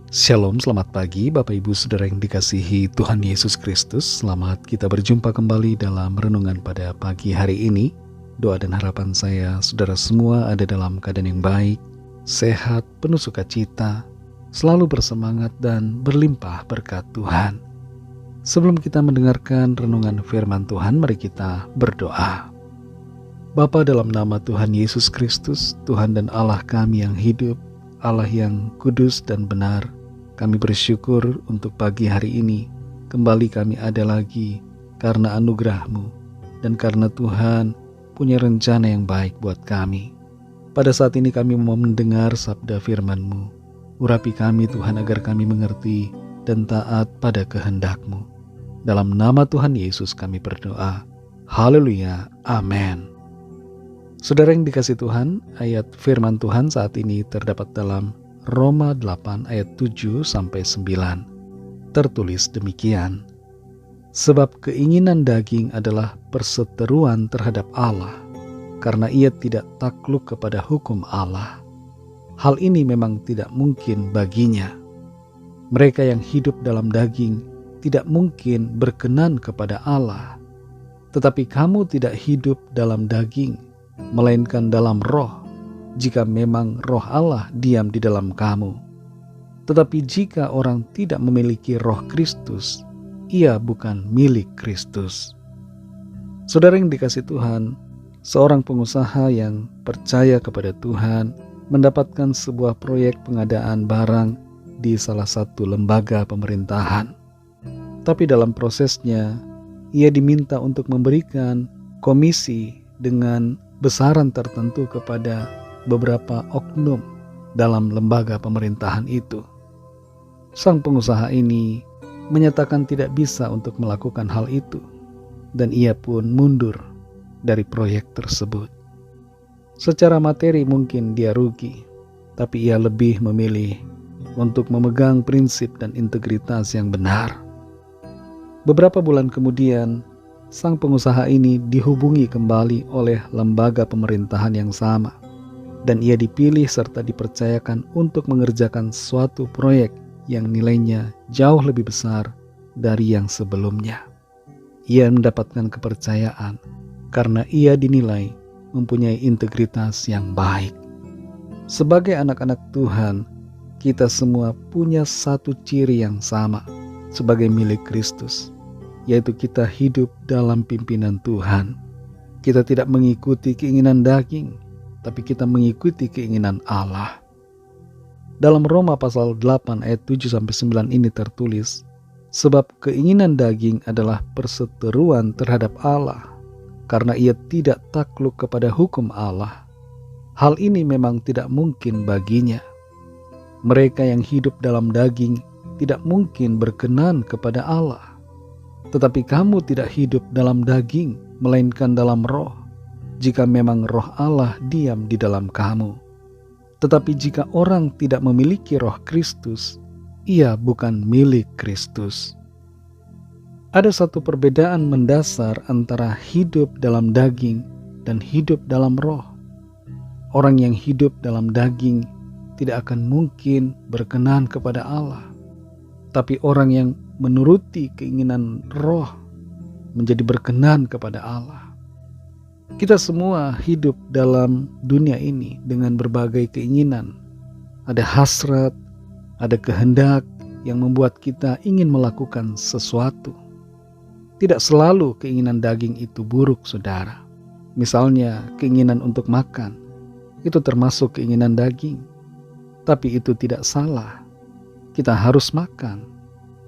Shalom, selamat pagi Bapak Ibu Saudara yang dikasihi Tuhan Yesus Kristus. Selamat kita berjumpa kembali dalam renungan pada pagi hari ini. Doa dan harapan saya, saudara semua ada dalam keadaan yang baik, sehat, penuh sukacita, selalu bersemangat dan berlimpah berkat Tuhan. Sebelum kita mendengarkan renungan firman Tuhan, mari kita berdoa. Bapa, dalam nama Tuhan Yesus Kristus, Tuhan dan Allah kami yang hidup, Allah yang kudus dan benar, kami bersyukur untuk pagi hari ini. Kembali kami ada lagi karena anugerah-Mu dan karena Tuhan punya rencana yang baik buat kami. Pada saat ini kami mau mendengar sabda firman-Mu. Urapi kami Tuhan agar kami mengerti dan taat pada kehendak-Mu. Dalam nama Tuhan Yesus kami berdoa. Haleluya. Amin. Saudara yang dikasih Tuhan, ayat firman Tuhan saat ini terdapat dalam Roma 8 ayat 7-9. Tertulis demikian. Sebab keinginan daging adalah perseteruan terhadap Allah, karena ia tidak takluk kepada hukum Allah. Hal ini memang tidak mungkin baginya. Mereka yang hidup dalam daging tidak mungkin berkenan kepada Allah. Tetapi kamu tidak hidup dalam daging, melainkan dalam roh, jika memang roh Allah diam di dalam kamu. Tetapi jika orang tidak memiliki roh Kristus, ia bukan milik Kristus. Saudara yang dikasih Tuhan, seorang pengusaha yang percaya kepada Tuhan mendapatkan sebuah proyek pengadaan barang di salah satu lembaga pemerintahan. Tapi dalam prosesnya, ia diminta untuk memberikan komisi dengan besaran tertentu kepada beberapa oknum dalam lembaga pemerintahan itu. Sang pengusaha ini menyatakan tidak bisa untuk melakukan hal itu, dan ia pun mundur dari proyek tersebut. Secara materi mungkin dia rugi, tapi ia lebih memilih untuk memegang prinsip dan integritas yang benar. Beberapa bulan kemudian, sang pengusaha ini dihubungi kembali oleh lembaga pemerintahan yang sama, dan ia dipilih serta dipercayakan untuk mengerjakan suatu proyek yang nilainya jauh lebih besar dari yang sebelumnya. Ia mendapatkan kepercayaan karena ia dinilai mempunyai integritas yang baik. Sebagai anak-anak Tuhan, kita semua punya satu ciri yang sama sebagai milik Kristus, yaitu kita hidup dalam pimpinan Tuhan. Kita tidak mengikuti keinginan daging, tapi kita mengikuti keinginan Allah. Dalam Roma pasal 8 ayat 7-9 ini tertulis, sebab keinginan daging adalah perseteruan terhadap Allah, karena ia tidak takluk kepada hukum Allah. Hal ini memang tidak mungkin baginya. Mereka yang hidup dalam daging tidak mungkin berkenan kepada Allah. Tetapi kamu tidak hidup dalam daging, melainkan dalam roh, jika memang roh Allah diam di dalam kamu. Tetapi jika orang tidak memiliki roh Kristus, ia bukan milik Kristus. Ada satu perbedaan mendasar antara hidup dalam daging dan hidup dalam roh. Orang yang hidup dalam daging tidak akan mungkin berkenan kepada Allah. Tapi orang yang menuruti keinginan roh menjadi berkenan kepada Allah. Kita semua hidup dalam dunia ini dengan berbagai keinginan. Ada hasrat, ada kehendak yang membuat kita ingin melakukan sesuatu. Tidak selalu keinginan daging itu buruk, saudara. Misalnya keinginan untuk makan, itu termasuk keinginan daging. Tapi itu tidak salah. Kita harus makan,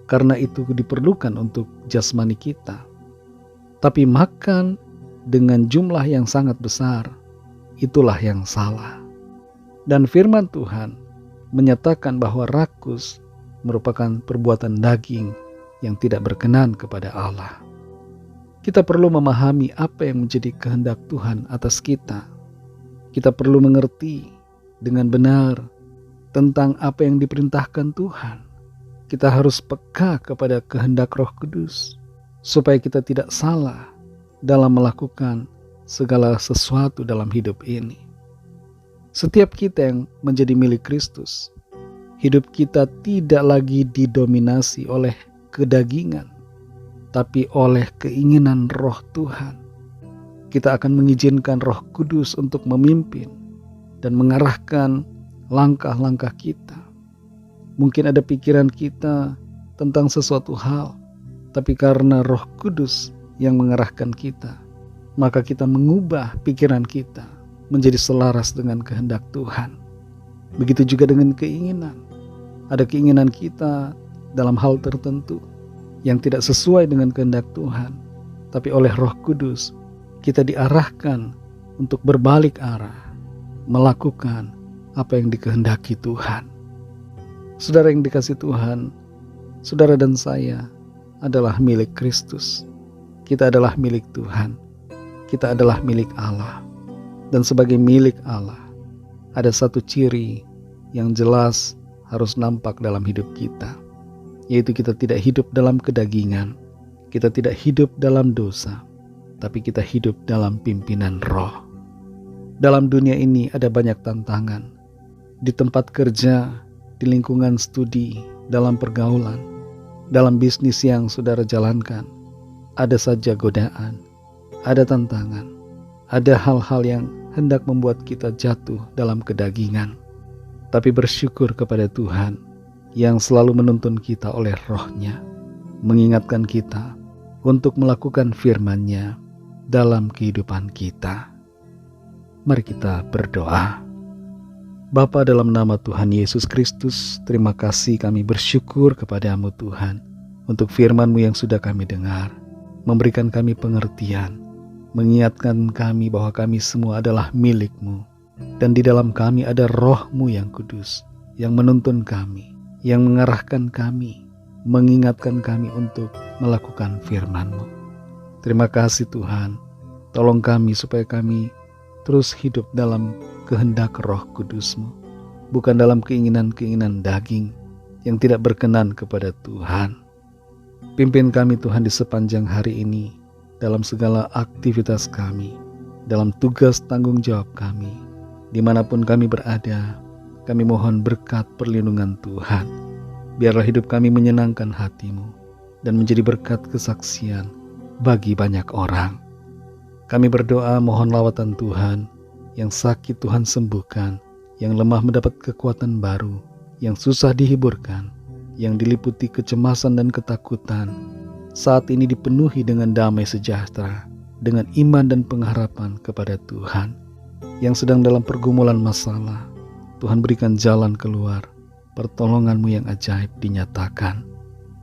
karena itu diperlukan untuk jasmani kita. Tapi makan dengan jumlah yang sangat besar, itulah yang salah. Dan firman Tuhan menyatakan bahwa rakus merupakan perbuatan daging yang tidak berkenan kepada Allah. Kita perlu memahami apa yang menjadi kehendak Tuhan atas kita. Kita perlu mengerti dengan benar tentang apa yang diperintahkan Tuhan. Kita harus peka kepada kehendak Roh Kudus, supaya kita tidak salah dalam melakukan segala sesuatu dalam hidup ini. Setiap kita yang menjadi milik Kristus, hidup kita tidak lagi didominasi oleh kedagingan, tapi oleh keinginan Roh Tuhan. Kita akan mengizinkan Roh Kudus untuk memimpin dan mengarahkan langkah-langkah kita. Mungkin ada pikiran kita tentang sesuatu hal, tapi karena Roh Kudus yang mengarahkan kita, maka kita mengubah pikiran kita menjadi selaras dengan kehendak Tuhan. Begitu juga dengan keinginan. Ada keinginan kita dalam hal tertentu yang tidak sesuai dengan kehendak Tuhan, tapi oleh Roh Kudus kita diarahkan untuk berbalik arah, melakukan apa yang dikehendaki Tuhan. Saudara yang dikasihi Tuhan, saudara dan saya adalah milik Kristus. Kita adalah milik Tuhan. Kita adalah milik Allah. Dan sebagai milik Allah, ada satu ciri yang jelas harus nampak dalam hidup kita, yaitu kita tidak hidup dalam kedagingan, kita tidak hidup dalam dosa, tapi kita hidup dalam pimpinan Roh. Dalam dunia ini ada banyak tantangan. Di tempat kerja, di lingkungan studi, dalam pergaulan, dalam bisnis yang saudara jalankan, ada saja godaan, ada tantangan, ada hal-hal yang hendak membuat kita jatuh dalam kedagingan. Tapi bersyukur kepada Tuhan yang selalu menuntun kita oleh Roh-Nya, mengingatkan kita untuk melakukan firman-Nya dalam kehidupan kita. Mari kita berdoa. Bapa, dalam nama Tuhan Yesus Kristus, terima kasih kami bersyukur kepada-Mu Tuhan untuk firman-Mu yang sudah kami dengar, memberikan kami pengertian, mengingatkan kami bahwa kami semua adalah milik-Mu, dan di dalam kami ada Roh-Mu yang kudus, yang menuntun kami, yang mengarahkan kami, mengingatkan kami untuk melakukan firman-Mu. Terima kasih Tuhan, tolong kami supaya kami terus hidup dalam kehendak Roh Kudus-Mu, bukan dalam keinginan-keinginan daging yang tidak berkenan kepada Tuhan. Pimpin kami Tuhan di sepanjang hari ini, dalam segala aktivitas kami, dalam tugas tanggung jawab kami, dimanapun kami berada. Kami mohon berkat perlindungan Tuhan. Biarlah hidup kami menyenangkan hati-Mu dan menjadi berkat kesaksian bagi banyak orang. Kami berdoa mohon lawatan Tuhan, yang sakit Tuhan sembuhkan, yang lemah mendapat kekuatan baru, yang susah dihiburkan, yang diliputi kecemasan dan ketakutan, saat ini dipenuhi dengan damai sejahtera, dengan iman dan pengharapan kepada Tuhan. Yang sedang dalam pergumulan masalah, Tuhan berikan jalan keluar, pertolongan-Mu yang ajaib dinyatakan.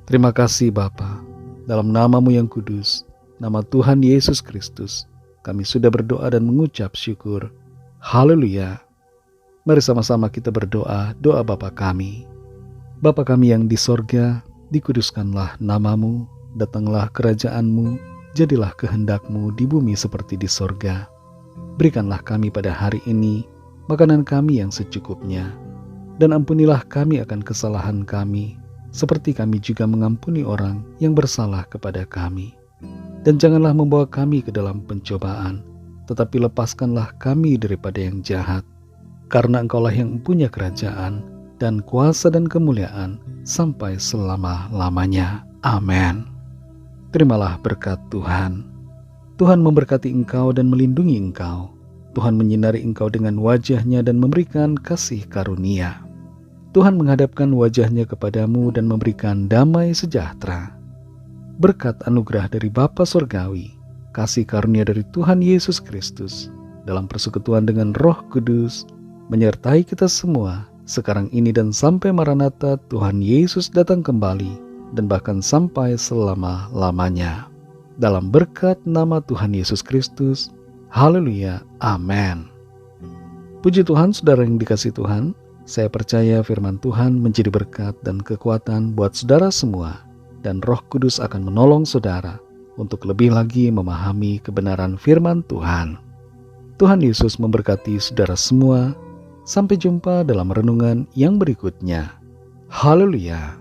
Terima kasih Bapa, dalam nama-Mu yang kudus, nama Tuhan Yesus Kristus, kami sudah berdoa dan mengucap syukur. Haleluya. Mari sama-sama kita berdoa, doa Bapa kami. Bapa kami yang di sorga, dikuduskanlah nama-Mu, datanglah kerajaan-Mu, jadilah kehendak-Mu di bumi seperti di sorga. Berikanlah kami pada hari ini makanan kami yang secukupnya, dan ampunilah kami akan kesalahan kami, seperti kami juga mengampuni orang yang bersalah kepada kami. Dan janganlah membawa kami ke dalam pencobaan, tetapi lepaskanlah kami daripada yang jahat. Karena Engkaulah yang mempunyai kerajaan, dan kuasa dan kemuliaan, sampai selama-lamanya. Amin. Terimalah berkat Tuhan. Tuhan memberkati engkau dan melindungi engkau. Tuhan menyinari engkau dengan wajah-Nya dan memberikan kasih karunia. Tuhan menghadapkan wajah-Nya kepadamu dan memberikan damai sejahtera. Berkat anugerah dari Bapa Surgawi, kasih karunia dari Tuhan Yesus Kristus, dalam persekutuan dengan Roh Kudus, menyertai kita semua, sekarang ini dan sampai Maranatha Tuhan Yesus datang kembali, dan bahkan sampai selama-lamanya. Dalam berkat nama Tuhan Yesus Kristus, haleluya, amin. Puji Tuhan, saudara yang dikasihi Tuhan, saya percaya firman Tuhan menjadi berkat dan kekuatan buat saudara semua, dan Roh Kudus akan menolong saudara untuk lebih lagi memahami kebenaran firman Tuhan. Tuhan Yesus memberkati saudara semua. Sampai jumpa dalam renungan yang berikutnya. Haleluya.